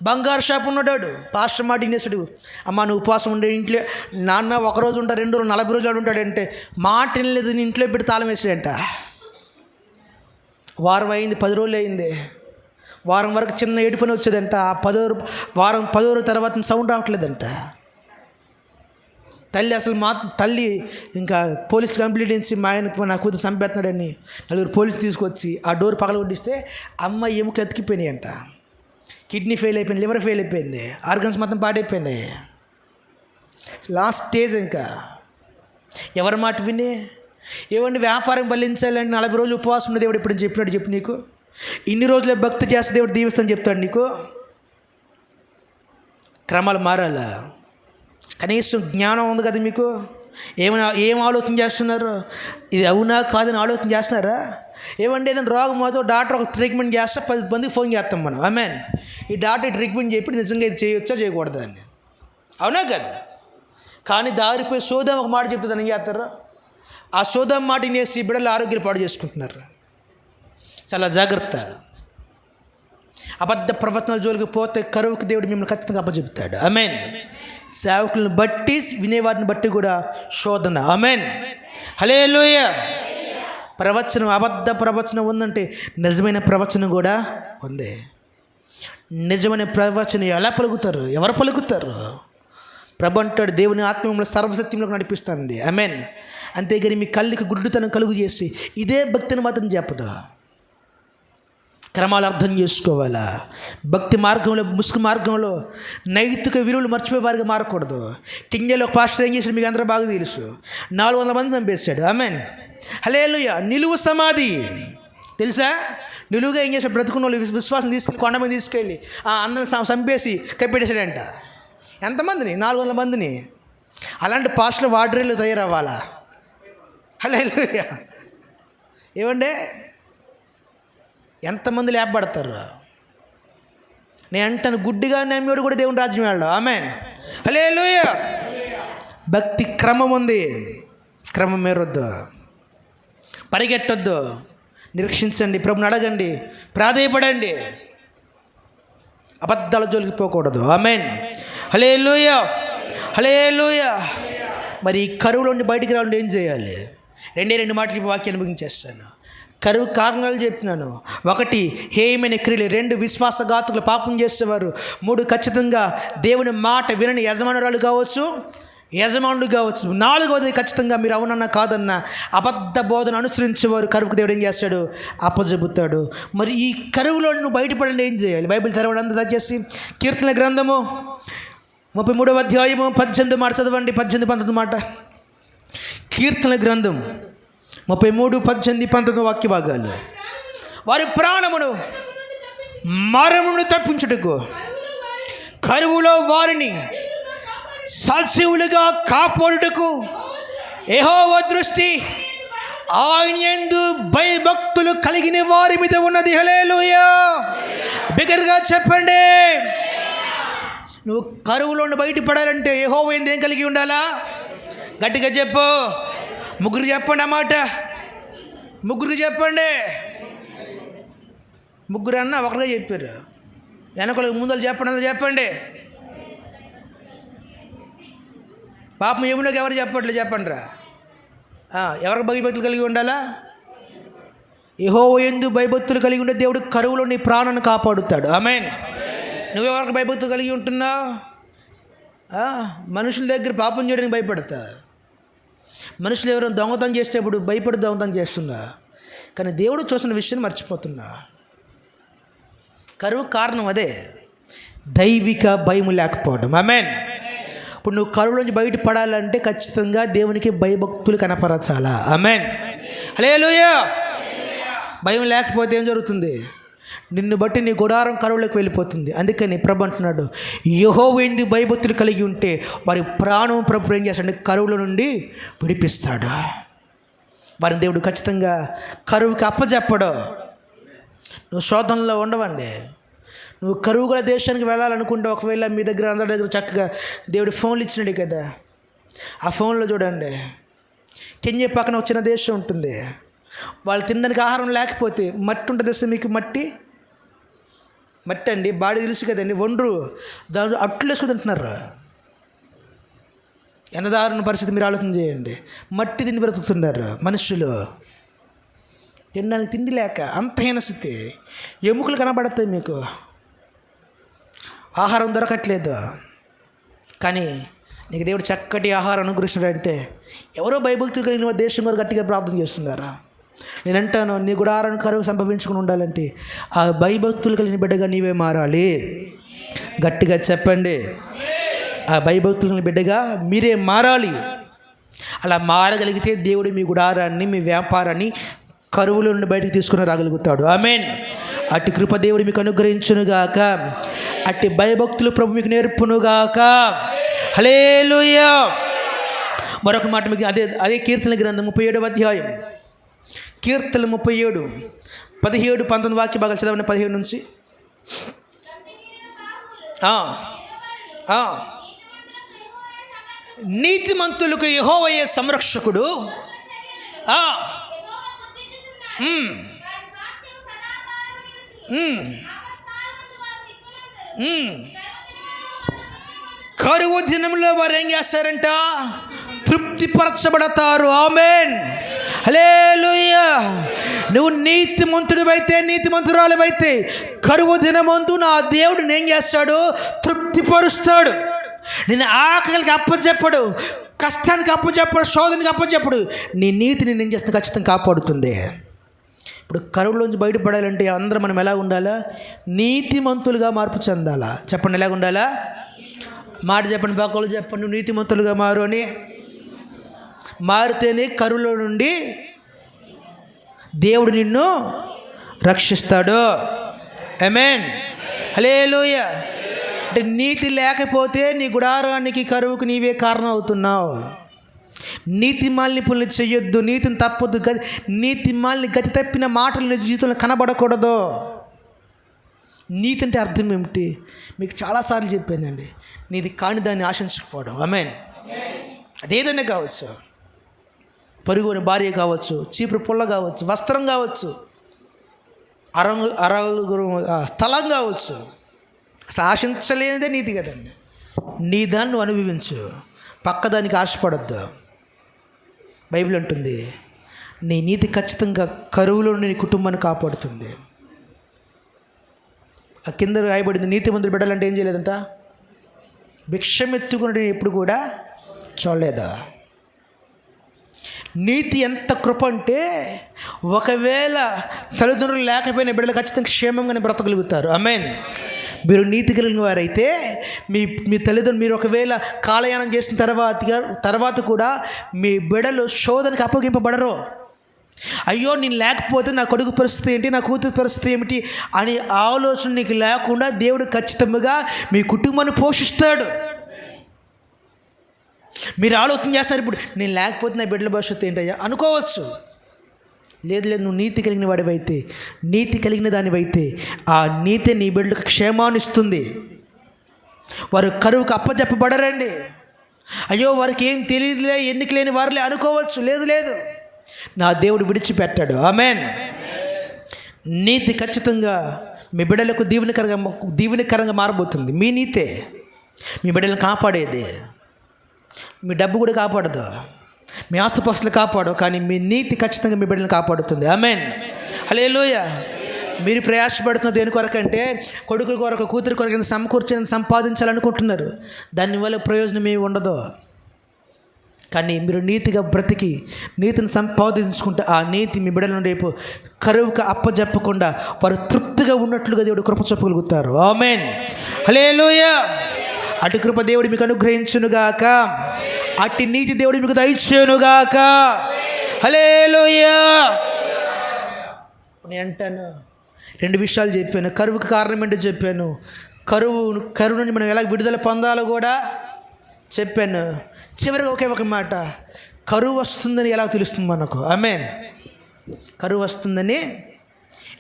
బంగారు షాప్ ఉన్నాడు. పాస్టర్ మాట వినేసాడు. అమ్మ నువ్వు ఉపవాసం ఉండే, ఇంట్లో నాన్న 1 రోజు ఉంటాడు, 2 రోజులు, 40 రోజులు ఉంటాడంటే మాట వినలేదు. నీ ఇంట్లో పెట్టి తాళం వేసాడంట. వారం అయింది, 10 రోజులు అయింది. వారం వరకు చిన్న ఏడుపని వచ్చేదంట. ఆ 10 రోజుల తర్వాత సౌండ్ రావట్లేదంట. తల్లి ఇంకా పోలీస్ కంప్లైంట్ ఇచ్చి మా ఆయనకు నా కూతురు చంపేస్తున్నాడని 4 పోలీసు తీసుకొచ్చి ఆ డోర్ పగలగొట్టిస్తే అమ్మాయి ఎముకలు ఎత్తికిపోయినాయి అంట. కిడ్నీ ఫెయిల్ అయిపోయింది, లివర్ ఫెయిల్ అయిపోయింది, ఆర్గన్స్ మొత్తం పాడైపోయినాయి. Last stage. ఇంకా ఎవరి మాట విని ఏమండి వ్యాపారం బలించాలని 40 రోజులు ఉపవాసం ఉన్న దేవుడు ఎప్పుడు చెప్పినాడు? చెప్పు. నీకు ఇన్ని రోజులే భక్తి చేస్తే దేవుడు దీవిస్తాను చెప్తాడు నీకు. క్రమాలు మారాలా? కనీసం జ్ఞానం ఉంది కదా మీకు. ఏం ఆలోచన చేస్తున్నారు? ఇది అవునా కాదని ఆలోచన చేస్తున్నారా? ఏమంటే ఏదైనా రోగం అవుతో డాక్టర్ ఒక ట్రీట్మెంట్ చేస్తే 10 మందికి ఫోన్ చేస్తాం మనం. ఆమేన్. ఈ డాక్టర్ ట్రీట్మెంట్ చెప్పి నిజంగా ఇది చేయొచ్చా చేయకూడదా అని. అవునా కదా? కానీ దారిపోయి సోదాం ఒక మాట చెప్తుందని ఏం చేస్తారు? ఆ సోదాం మాట వినేసి బిడ్డలు ఆరోగ్యాలు పాడు చేసుకుంటున్నారు. చాలా జాగ్రత్త. అబద్ధ ప్రవచనాల జోలికి పోతే కరువుకి దేవుడు మిమ్మల్ని ఖచ్చితంగా అప్పచెప్తాడు. ఆమేన్. సేవకులను బట్టి, వినేవారిని బట్టి కూడా శోధన. ఆమేన్. హల్లెలూయా. ప్రవచనం, అబద్ధ ప్రవచనం ఉందంటే నిజమైన ప్రవచనం కూడా ఉంది. నిజమైన ప్రవచనం ఎలా పలుకుతారు? ఎవరు పలుకుతారు? ప్రభు అంటాడు, దేవుని ఆత్మ మిమ్మల్ని సర్వసత్యంలోకి నడిపిస్తుంది. ఆమేన్. అంతేగాని మీ కళ్ళకి గుడ్డుతనం కలుగు చేసి ఇదే భక్తిని మాత్రం చెప్పదు. క్రమాలు అర్థం చేసుకోవాలా. భక్తి మార్గంలో, ముసుగు మార్గంలో నైతిక విలువలు మర్చిపోయే వారిగా మారకూడదు. కింజలో ఒక పాస్టర్ ఏం చేశాడు మీకు అందరూ బాగా తెలుసు. 400 మంది చంపేశాడు. ఆమేన్. హల్లెలూయా. నిలువు సమాధి తెలుసా? నిలువుగా ఏం చేశాడు? బ్రతుకున్న వాళ్ళు విశ్వాసం తీసుకెళ్ళి కొండ మీద తీసుకెళ్ళి అందరిని చంపేసి కప్పెట్టేశాడంట. ఎంతమందిని? 400 మందిని. అలాంటి పాస్టర్లు వాడ్రీలు తయారవ్వాలా? హల్లెలూయా. ఏమండే ఎంతమంది లేపబడతారు? నేను అంటాను, గుడ్డిగా నమ్మేవాడు కూడా దేవుని రాజ్యం వెళ్ళాడు. ఆమేన్. హల్లెలూయా. భక్తి క్రమం ఉంది. క్రమం మేరొద్దు, పరిగెట్టొద్దు. నిరీక్షించండి, ప్రభుని అడగండి, ప్రాధేయపడండి. అబద్ధాల జోలికి పోకూడదు. ఆమేన్. హల్లెలూయా. హల్లెలూయా. మరి ఈ కరువులో నుండి బయటికి రావాలంటే ఏం చేయాలి? 2 మాటలు వాక్యాన్ని ముగించేస్తాను. కరువు కారణాలు చెప్పినాను. 1 హేయమైన క్రియలు, 2 విశ్వాసఘాతుకులు పాపం చేసేవారు, 3 ఖచ్చితంగా దేవుని మాట వినని యజమానురాలు కావచ్చు, యజమానుడు కావచ్చు, 4వది ఖచ్చితంగా మీరు అవునన్నా కాదన్నా అబద్ధ బోధన అనుసరించేవారు కరువుకు దేవుడు ఏం చేస్తాడు? అప్పజెబుతాడు. మరి ఈ కరువులో నువ్వు బయటపడండి ఏం చేయాలి? బైబిల్ తెరవడం అంతా దయచేసి కీర్తన గ్రంథము 33వ అధ్యాయము 18 మాట చదవండి. 18, 19 మాట. కీర్తన గ్రంథం 33, 18, 19 వాక్య భాగాలు. వారి ప్రాణమును మరణమును తప్పించుటకు కరువులో వారిని సజీవులుగా కాపాడుటకు యెహోవా దృష్టి ఆయన యందు భయభక్తులు కలిగిన వారి మీద ఉన్నది. హల్లెలూయా. బిగ్గరగా చెప్పండి. నువ్వు కరువులో బయటపడాలంటే యెహోవా యందు ఏం కలిగి ఉండాలా? గట్టిగా చెప్పు. 3 చెప్పండి ఆ మాట. 3 చెప్పండి. 3 అన్నా ఒకరిగా చెప్పారు. వెనకలకు ముందలు చెప్పండి. చెప్పండి. పాపం ఏములోకి ఎవరు చెప్పట్లేదు? చెప్పండి రా. ఎవరికి భయభక్తులు కలిగి ఉండాలా? యెహోవా యందు భయభక్తులు కలిగి ఉండే దేవుడు కరువులో నీ ప్రాణాన్ని కాపాడుతాడు. ఆమేన్. నువ్వెవరికి భయభక్తులు కలిగి ఉంటున్నావు? మనుషుల దగ్గర పాపం చేయడానికి భయపడతా. మనుషులు ఎవరైనా దొంగతనం చేసేటప్పుడు భయపడి దొంగతనం చేస్తున్నా, కానీ దేవుడు చూసిన విషయాన్ని మర్చిపోతున్నా. కరువు కారణం అదే, దైవిక భయము లేకపోవడం. ఆమేన్. ఇప్పుడు నువ్వు కరువులోంచి బయటపడాలంటే ఖచ్చితంగా దేవునికి భయభక్తులు కనపరచాలా? ఆమేన్. హల్లెలూయా. భయం లేకపోతే ఏం జరుగుతుంది? నిన్ను బట్టి నీ గుడారం కరువులోకి వెళ్ళిపోతుంది. అందుకని ప్రభు అంటున్నాడు, యెహోవా యందు భయభక్తులు కలిగి ఉంటే వారి ప్రాణం ప్రభు ఏం చేస్తాడు? కరువుల నుండి విడిపిస్తాడు. వారిని దేవుడు ఖచ్చితంగా కరువుకి అప్పచెప్పడు. నువ్వు శోధనలో ఉండవండి. నువ్వు కరువు గల దేశానికి వెళ్ళాలనుకుంటే, ఒకవేళ మీ దగ్గర అందరి దగ్గర చక్కగా దేవుడు ఫోన్లు ఇచ్చినాడు కదా, ఆ ఫోన్లో చూడండి, కెన్యా పక్కన ఒక చిన్న దేశం ఉంటుంది. వాళ్ళు తినడానికి ఆహారం లేకపోతే మట్టి ఉంటుంది తెలుసు మీకు? మట్టి అండి, బాడీ తెలుసు కదండి, వండ్రు దాని అట్లు వేసుకుని తింటున్నారు. ఎంత దారుణ పరిస్థితి మీరు ఆలోచన చేయండి. మట్టి తిండి బ్రతుకుతున్నారు మనుషులు, తినడానికి తిండి లేక. అంత హీనస్థితి. ఎముకలు కనబడతాయి మీకు, ఆహారం దొరకట్లేదు. కానీ నీకు దేవుడు చక్కటి ఆహారం అనుగ్రహిస్తున్నాడంటే ఎవరో భయభక్తులు కలిగిన దేశం గారు గట్టిగా ప్రార్థన చేస్తున్నారా? నేను అంటాను, నీ గుడారం కరువు సంభవించుకుని ఉండాలంటే ఆ భయభక్తులు కలిగిన బిడ్డగా నీవే మారాలి. గట్టిగా చెప్పండి. ఆ భయభక్తులు కలిగిన బిడ్డగా మీరే మారాలి. అలా మారగలిగితే దేవుడు మీ గుడారాన్ని, మీ వ్యాపారాన్ని కరువులో నుండి బయటకు తీసుకుని రాగలుగుతాడు. ఆమేన్. అట్టి కృప దేవుడు మీకు అనుగ్రహించునుగాక. అట్టి భయభక్తులు ప్రభు మీకు నేర్పునుగాక. హల్లెలూయా. మరొక మాట మీకు అదే కీర్తన గ్రంథం 37వ అధ్యాయం. కీర్తన 37, 17, 19 వాక్య భాగాలు చదవండి. 17 నుంచి. నీతిమంతులకు యెహోవాయే సంరక్షకుడు. కరువు దినంలో వారు ఏం చేస్తారంట? తృప్తిపరచబడతారు. ఆమేన్. హల్లెలూయా. నువ్వు నీతిమంతుడివైతే, నీతిమంతురాలివైతే కరువు దినమందు నా దేవుడు ఏం చేస్తాడు? తృప్తిపరుస్తాడు. నేను ఆకలికి అప్పచెప్పడు, కష్టానికి అప్పచెప్పడు, శోధనకి అప్పచెప్పడు. నీ నీతిని నేను చేస్తున్న ఖచ్చితంగా కాపాడుతుంది. ఇప్పుడు కరువులోంచి బయటపడాలంటే అందరం మనం ఎలా ఉండాలా? నీతిమంతులుగా మార్పు చెందాలా? చెప్పండి, ఎలాగ ఉండాలా? మాట చెప్పండి, బాకోళ్ళు చెప్పండి. నువ్వు నీతిమంతులుగా మారు అని. మారితేనే కరువులో నుండి దేవుడు నిన్ను రక్షిస్తాడు. ఆమేన్, హల్లెలూయా. అంటే నీతి లేకపోతే నీ గుడారానికి, కరువుకు నీవే కారణం అవుతున్నావు. నీతి మాలిని పనులు చెయ్యొద్దు, నీతిని తప్పొద్దు. నీతి మాలిని గతి తప్పిన మాటలు నీ జీవితంలో కనబడకూడదు. నీతి అంటే అర్థం ఏమిటి? మీకు చాలాసార్లు చెప్పానండి. నీది కాని దాన్ని ఆశించకపోవడం. ఆమేన్. అదేదైనా కావచ్చు, పరుగుని భార్య కావచ్చు, చీపురు పుల్ల కావచ్చు, వస్త్రం కావచ్చు, అరగురు స్థలం కావచ్చు. అసలు ఆశించలేనిదే నీతి కదండి. నీ దాన్ని నువ్వు అనుభవించు, పక్కదానికి ఆశపడద్దు. బైబిల్ అంటుంది, నీ నీతి ఖచ్చితంగా కరువులో నీ కుటుంబాన్ని కాపాడుతుంది. ఆ కింద రాయబడింది, నీతిమంతులు బిడ్డలంటే ఏం చేయలేదంట? భిక్షమెత్తుకుని ఎప్పుడు కూడా చూడలేదా? నీతి ఎంత కృప అంటే, ఒకవేళ తల్లిదండ్రులు లేకపోయినా బిడ్డలు ఖచ్చితంగా క్షేమంగానే బ్రతకగలుగుతారు. ఆమేన్. మీరు నీతి కలిగిన వారైతే మీ తల్లిదండ్రులు, మీరు ఒకవేళ కాలయానం చేసిన తర్వాత కూడా మీ బిడ్డలు శోధనకు అప్పగింపబడరు. అయ్యో నేను లేకపోతే నా కొడుకు పరిస్థితి ఏంటి, నా కూతురు పరిస్థితి ఏమిటి అని ఆలోచన నీకు లేకుండా దేవుడు ఖచ్చితంగా మీ కుటుంబాన్ని పోషిస్తాడు. మీరు ఆలోచన చేస్తారు, ఇప్పుడు నేను లేకపోతే నా బిడ్డల భవిష్యత్తు ఏంటయ్యా అనుకోవచ్చు. లేదు, నువ్వు నీతి కలిగిన వాడివైతే, నీతి కలిగిన దానివైతే ఆ నీతి నీ బిడ్డలకు క్షేమాన్ని ఇస్తుంది. వారు కరువుకు అప్పచెప్పబడరండి. అయ్యో వారికి ఏం తెలియదులే, ఎన్నిక లేని వారులే అనుకోవచ్చు. లేదు, నా దేవుడు విడిచిపెట్టాడు. ఆమేన్. నీతి ఖచ్చితంగా మీ బిడ్డలకు దీవెనకరంగా మారబోతుంది. మీ నీతే మీ బిడ్డలను కాపాడేది. మీ డబ్బు కూడా కాపాడదు, మీ ఆస్తుపాస్తులు కాపాడు, కానీ మీ నీతి ఖచ్చితంగా మీ బిడ్డలను కాపాడుతుంది. ఆమేన్, హల్లెలూయా. మీరు ప్రయాసపడుతున్న దేని కొరకంటే, కొడుకు కొరకు, కూతురు కొరకు సమకూర్చని సంపాదించాలనుకుంటున్నారు. దానివల్ల ప్రయోజనం ఏమి ఉండదు. కానీ మీరు నీతిగా బ్రతికి నీతిని సంపాదించుకుంటే ఆ నీతి మీ బిడ్డలను రేపు కరువుకు అప్పజెప్పకుండా వారు తృప్తిగా ఉన్నట్లుగా దేవుడు కృప చెప్పగలుగుతారు. ఆమేన్, హల్లెలూయా. అటు కృప దేవుడు మీకు అనుగ్రహించునుగాక, అట్టి నీతి దేవుడు మీకు దయచేయునుగాక. హల్లెలూయా. నేను అంటాను, 2 విషయాలు చెప్పాను. కరువుకు కారణం ఏంటో చెప్పాను, కరువు నుండి మనం ఎలా విడుదల పొందాలో కూడా చెప్పాను. చివరిగా ఒక మాట, కరువు వస్తుందని ఎలా తెలుస్తుంది మనకు? ఆమేన్. కరువు వస్తుందని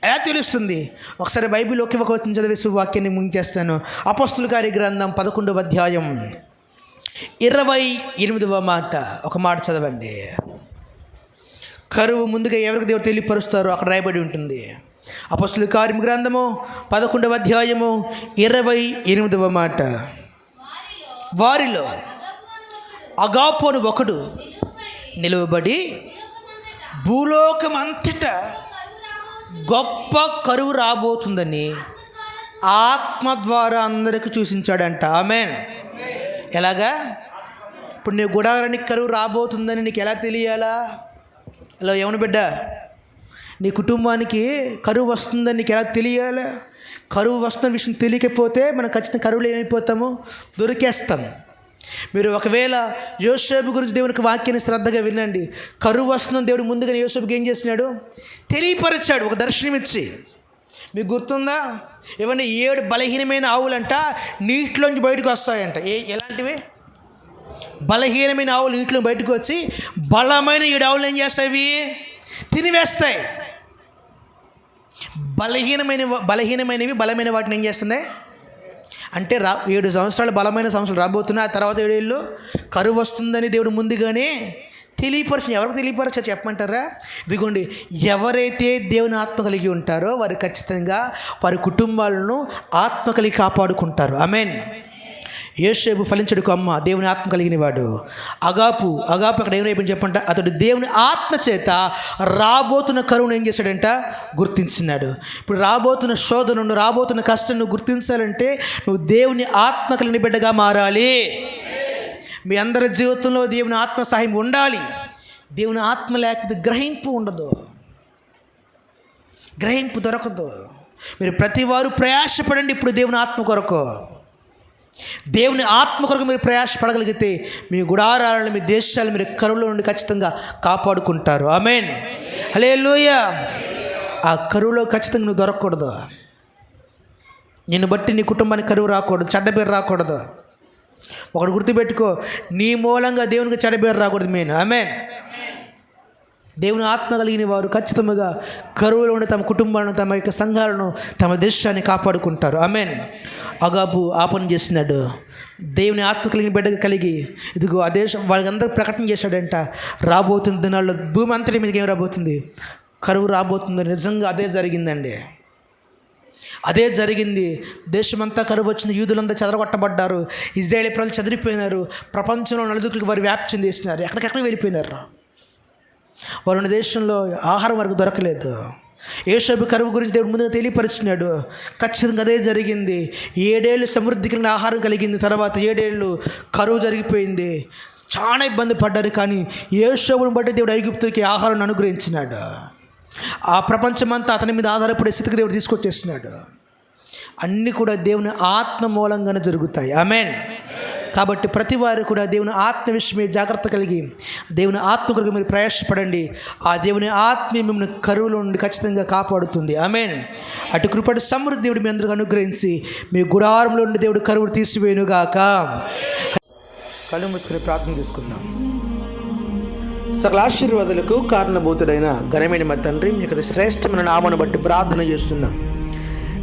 ఎలా తెలుస్తుంది? ఒకసారి బైబిల్ ఒక వచనం చదివేసి వాక్యాన్ని ముగించేస్తాను. అపోస్తలుల కార్య గ్రంథం 11వ అధ్యాయం 28వ మాట, ఒక మాట చదవండి. కరువు ముందుగా ఎవరికి దేవుడు తెలియపరుస్తారో అక్కడ రాయబడి ఉంటుంది. అపోస్తలుల కార్య గ్రంథము 11వ అధ్యాయము 28వ మాట, వారిలో అగాపు అని ఒకడు నిలువబడి భూలోకం అంతటా గొప్ప కరువు రాబోతుందని ఆత్మ ద్వారా అందరికీ చూసించాడంట. ఆమేన్. ఎలాగా? ఇప్పుడు నీ గుడారానికి కరువు రాబోతుందని నీకు ఎలా తెలియాలా? అలా ఎవను బిడ్డ, నీ కుటుంబానికి కరువు వస్తుందని నీకు ఎలా తెలియాలా? కరువు వస్తున్న విషయం తెలియకపోతే మనం ఖచ్చితంగా కరువులో ఏమైపోతాము? దొరికేస్తాం. మీరు ఒకవేళ యోసేపు గురించి దేవునికి వాక్యాన్ని శ్రద్ధగా వినండి. కరువు వస్తుందని దేవుడు ముందుగానే యోసేపుకి ఏం చేసినాడు? తెలియపరిచాడు, ఒక దర్శనం ఇచ్చి. మీకు గుర్తుందా? ఏమన్నా 7 బలహీనమైన ఆవులంట నీటిలోంచి బయటకు వస్తాయంట. ఎలాంటివి? బలహీనమైన ఆవులు నీటిలో బయటకు వచ్చి బలమైన 7 ఆవులు ఏం చేస్తాయి? తినివేస్తాయి. బలహీనమైనవి బలమైన వాటిని ఏం చేస్తున్నాయి అంటే 7 సంవత్సరాలు బలమైన సంవత్సరాలు రాబోతున్నాయి. ఆ తర్వాత 7 ఏళ్ళు కరువు వస్తుందని దేవుడు ముందుగానే తెలియపరచు. ఎవరికి తెలియపరచు చెప్పమంటారా? ఇదిగోండి, ఎవరైతే దేవుని ఆత్మ కలిగి ఉంటారో వారు ఖచ్చితంగా వారి కుటుంబాలను ఆత్మ కలిగి కాపాడుకుంటారు. ఆమేన్. యోసేపు ఫలించడు కొమ్మ, దేవుని ఆత్మ కలిగిన వాడు. అగాపు అక్కడ ఏమైపోయింది చెప్పంట, అతడు దేవుని ఆత్మ చేత రాబోతున్న కరువును ఏం చేశాడంట? గుర్తించినాడు. ఇప్పుడు రాబోతున్న శోధనను, రాబోతున్న కష్టం నువ్వు గుర్తించాలంటే నువ్వు దేవుని ఆత్మ కలిగిన బిడ్డగా మారాలి. మీ అందరి జీవితంలో దేవుని ఆత్మ సహాయం ఉండాలి. దేవుని ఆత్మ లేకపోతే గ్రహింపు ఉండదు, గ్రహింపు దొరకదు. మీరు ప్రతి వారు ప్రయాసపడండి ఇప్పుడు దేవుని ఆత్మ కొరకు. దేవుని ఆత్మ కొరకు మీరు ప్రయాసపడగలిగితే మీ గుడారాలను, మీ దేశాలు మీరు కరువులో నుండి ఖచ్చితంగా కాపాడుకుంటారు. ఆమేన్, హల్లెలూయా. ఆ కరువులో ఖచ్చితంగా నువ్వు దొరకకూడదు. నిన్ను బట్టి నీ కుటుంబానికి కరువు రాకూడదు, చెడ్డ పేరు రాకూడదు. ఒకటి గుర్తుపెట్టుకో, నీ మూలంగా దేవునికి చెడ్డ పేరు రాకూడదు. మెయిన్ ఆమేన్. దేవుని ఆత్మ కలిగిన వారు ఖచ్చితంగా కరువులో ఉండి తమ కుటుంబాలను, తమ యొక్క సంఘాలను, తమ దేశాన్ని కాపాడుకుంటారు. ఆమేన్. అగాబు ఆ పని చేసినాడు. దేవుని ఆత్మ కలిగిన బిడ్డ కలిగి ఇదిగో ఆ దేశం వాళ్ళందరూ ప్రకటన చేశాడంట, రాబోతున్న దినాల్లో భూమి అంతటి మీదకి ఏం రాబోతుంది, కరువు రాబోతుంది. నిజంగా అదే జరిగిందండి, అదే జరిగింది. దేశమంతా కరువు వచ్చింది, యూదులంతా చెదరగొట్టబడ్డారు, ఇజ్రాయేలీ ప్రజలు చెదిరిపోయినారు, ప్రపంచంలో నలుదిక్కులకు వారు వ్యాప్తి చెందేసినారు, ఎక్కడికెక్కడ వెళ్ళిపోయినారు. వారు ఉన్న దేశంలో ఆహారం వరకు దొరకలేదు. యోసేపు కరువు గురించి దేవుడు ముందుగా తెలియపరిచినాడు. ఖచ్చితంగా అదే జరిగింది. 7 ఏళ్ళు సమృద్ధి కలిగిన ఆహారం కలిగింది, తర్వాత 7 ఏళ్ళు కరువు జరిగిపోయింది. చాలా ఇబ్బంది పడ్డారు. కానీ యోసేపుని బట్టి దేవుడు ఐగుప్తుకి ఆహారాన్ని అనుగ్రహించినాడు. ఆ ప్రపంచమంతా అతని మీద ఆధారపడే స్థితికి దేవుడు తీసుకొచ్చేస్తున్నాడు. అన్నీ కూడా దేవుని ఆత్మ మూలంగానే జరుగుతాయి. ఆమేన్. కాబట్టి ప్రతి వారు కూడా దేవుని ఆత్మ విషయమే జాగ్రత్త కలిగి దేవుని ఆత్మ కొరకు మీరు ప్రయాసపడండి. ఆ దేవుని ఆత్మ మిమ్మల్ని కరువులో నుండి ఖచ్చితంగా కాపాడుతుంది. ఆమేన్. అటు కృపటి సమృద్ధి దేవుడు మీ అందరికీ అనుగ్రహించి మీ గుడారంలో నుండి దేవుడు కరువును తీసివేయునుగాక. కళ్ళు మూసుకుని ప్రార్థన చేసుకుందాం. సకల ఆశీర్వాదాలకు కారణభూతుడైన ఘనమైన మా తండ్రి, మీ యొక్క శ్రేష్టమైన నామను బట్టి ప్రార్థన చేస్తున్నాం.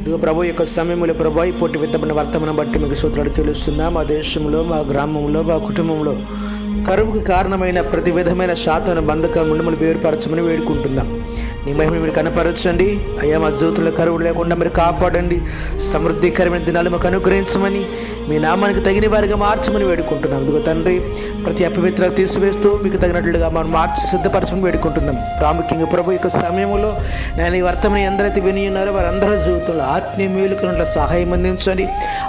ఇదిగో ప్రభు యొక్క సమయంలో ప్రభు ఈ పోటీ విత్తబడిన వర్తమానం బట్టి మీకు సూత్రాలు తెలుస్తున్నాం. మా దేశంలో, మా గ్రామంలో, మా కుటుంబంలో కరువుకు కారణమైన ప్రతి విధమైన శాతాన బంధకం నుండి మనం వేరుపరచమని వేడుకుంటున్నాం. నీ మహిమను మీరు కనపరచండి అయ్యా. మా జీవితంలో కరువు లేకుండా మీరు కాపాడండి. సమృద్ధికరమైన దినాలు మాకు అనుగ్రహించమని, మీ నామానికి తగిన వారిగా మార్చమని వేడుకుంటున్నాం. ఇదిగో తండ్రి, ప్రతి అపవిత్రాలు తీసివేస్తూ మీకు తగినట్లుగా మనం మార్చి సిద్ధపరచమని వేడుకుంటున్నాం. ప్రాముఖ్యంగా ప్రభు యొక్క సమయంలో నేను ఈ వర్తమానం ఎందరైతే విని ఉన్నారో వారందరి జీవితంలో ఆత్మీయ మేలుకున్న సహాయం అందించండి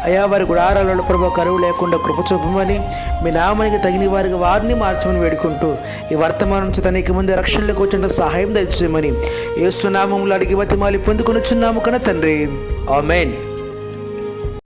అయ్యా. వారి గుడారాలలో ప్రభు కరువు లేకుండా కృప చూపమని, మీ నామానికి తగిన వారిగా వారిని మార్చమని వేడుకుంటూ ఈ వర్తమానం నుంచి తనకి ముందు రక్షణలోకి వచ్చిన సహాయం దయచేయమని యేసు నామములో అడిగి బతిమాలి పొందుకొనుచున్నాము కన్నా తండ్రి. ఆమేన్.